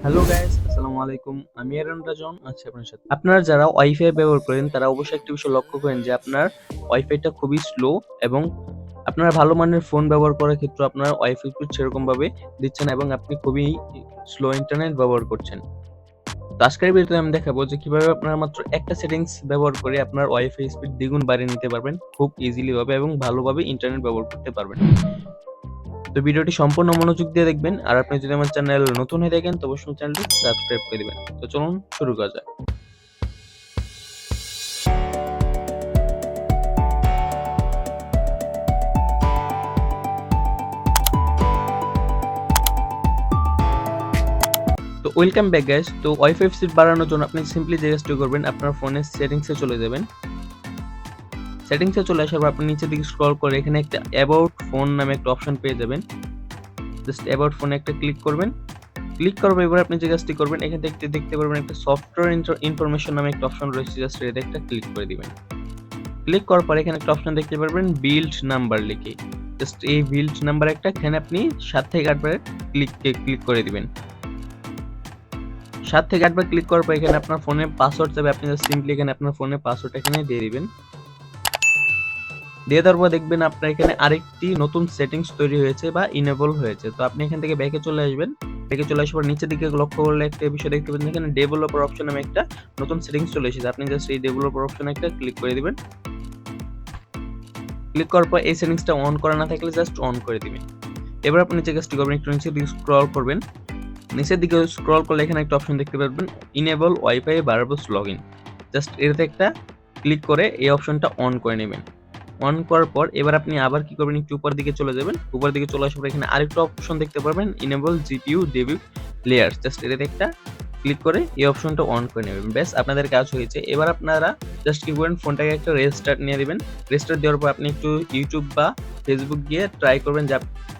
Hello guys, আসসালামু আলাইকুম। আমি এরন রাজন আছি আপনার সাথে। আপনারা যারা ওয়াইফাই ব্যবহার করেন তারা অবশ্যই একটা বিষয় লক্ষ্য করেন যে আপনার ওয়াইফাইটা খুবই স্লো এবং আপনারা ভালো মানের ফোন ব্যবহার করার ক্ষেত্রে আপনার ওয়াইফাই স্পিড সেরকম ভাবে দিচ্ছেন এবং আপনি খুবই স্লো ইন্টারনেট ব্যবহার করছেন। তো আজকের ভিডিওতে আমি দেখাবো যে কিভাবে আপনারা মাত্র একটা সেটিংস ব্যবহার করে আপনার ওয়াইফাই স্পিড দ্বিগুণ বাড়িয়ে নিতে পারবেন খুব ইজিলি ভাবে এবং ভালোভাবে ইন্টারনেট ব্যবহার করতে পারবেন। তো ভিডিওটি সম্পূর্ণ মনোযোগ দিয়ে দেখবেন, আর আপনি যদি আমার চ্যানেল নতুন হয়ে থাকেন তো অবশ্যই চ্যানেলটি সাবস্ক্রাইব করে দিবেন। তো চলুন শুরু করা যাক। তো ওয়েলকাম ব্যাক গাইস। তো ওয়াইফাই স্পিড বাড়ানোর জন্য আপনি সিম্পলি যে কাজটি করবেন, আপনার ফোনের সেটিংসে চলে যাবেন। সেটিংসে চলে আসার পর আপনি নিচের দিকে স্ক্রল করে এখানে একটা অ্যাবাউট ফোন নামে একটা অপশন পেয়ে যাবেন। জাস্ট অ্যাবাউট ফোনে একটা ক্লিক করবেন। ক্লিক করার পর এবার আপনি যে কাজটি করবেন, এখান থেকে দেখতে পারবেন একটা সফটওয়্যার ইনফরমেশন নামে একটা অপশন রয়েছে, জাস্ট এটাতে একটা ক্লিক করে দিবেন। ক্লিক করার পর এখানে একটা অপশন দেখতে পারবেন বিল্ড নাম্বার লিখে, জাস্ট এই বিল্ড নাম্বার একটা এখানে আপনি 7 থেকে 8 বার ক্লিক করে দিবেন। 7 থেকে 8 বার ক্লিক করার পর এখানে আপনার ফোনে পাসওয়ার্ড চাইবে, আপনি জাস্ট সিম্পলি এখানে আপনার ফোনে পাসওয়ার্ড এখানে দিয়ে দিবেন। দিয়ে দেওয়ার পর দেখবেন আপনার এখানে আরেকটি নতুন সেটিংস তৈরি হয়েছে বা ইনেবল হয়েছে। তো আপনি এখান থেকে ব্যাকে চলে আসবেন। ব্যাকে চলে আসার পর নিচের দিকে লক্ষ্য করলে একটা বিষয় দেখতে পাবেন, এখানে ডেভেলপার অপশন নামে একটা নতুন সেটিংস চলে এসেছে। আপনি জাস্ট এই ডেভেলপার অপশনে একটা ক্লিক করে দিবেন। ক্লিক করার পর এই সেটিংসটা অন করা না থাকলে জাস্ট অন করে দিবেন। এবার আপনি যে কাজটি করবেন, একটু নিচের দিকে স্ক্রল করবেন। নিচের দিকে স্ক্রল করলে এখানে একটা অপশন দেখতে পারবেন ইনেবল ওয়াইফাই ভায়ারলেস লগইন। জাস্ট এটাতে একটা ক্লিক করে এই অপশনটা অন করে নেবেন। অন করার পর এবার আপনি আবার কি করবেন, একটু উপর দিকে চলে যাবেন। উপর দিকে চলে আসার পর এখানে আরেকটা অপশন দেখতে পারবেন enable GPU debut layers. Just এটাতে একটা ক্লিক করে এই অপশনটা অন করে নেবেন। ব্যাস আপনাদের কাজ হয়েছে। এবার আপনারা জাস্ট কি করবেন, ফোনটাকে একটা রেস্টার্ট নিয়ে দিবেন। রেস্টার্ট দেওয়ার পর আপনি একটু ইউটিউব বা ফেসবুক গিয়ে ট্রাই করবেন যে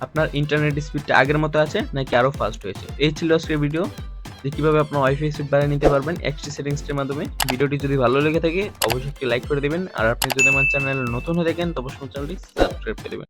আপনার ইন্টারনেট স্পিডটা আগের মতো আছে নাকি আরো ফাস্ট হয়েছে। এই ছিল আজকের ভিডিও, যে কিভাবে আপনার ওয়াইফাই স্পিড বাড়িয়ে নিতে পারবেন একটি সেটিংসের মাধ্যমে। ভিডিওটি যদি ভালো লেগে থাকে অবশ্যই একটি লাইক করে দিবেন, আর আপনি যদি আমার চ্যানেল নতুন হয়ে থাকেন তো অবশ্যই চ্যানেলটি সাবস্ক্রাইব করে দিবেন।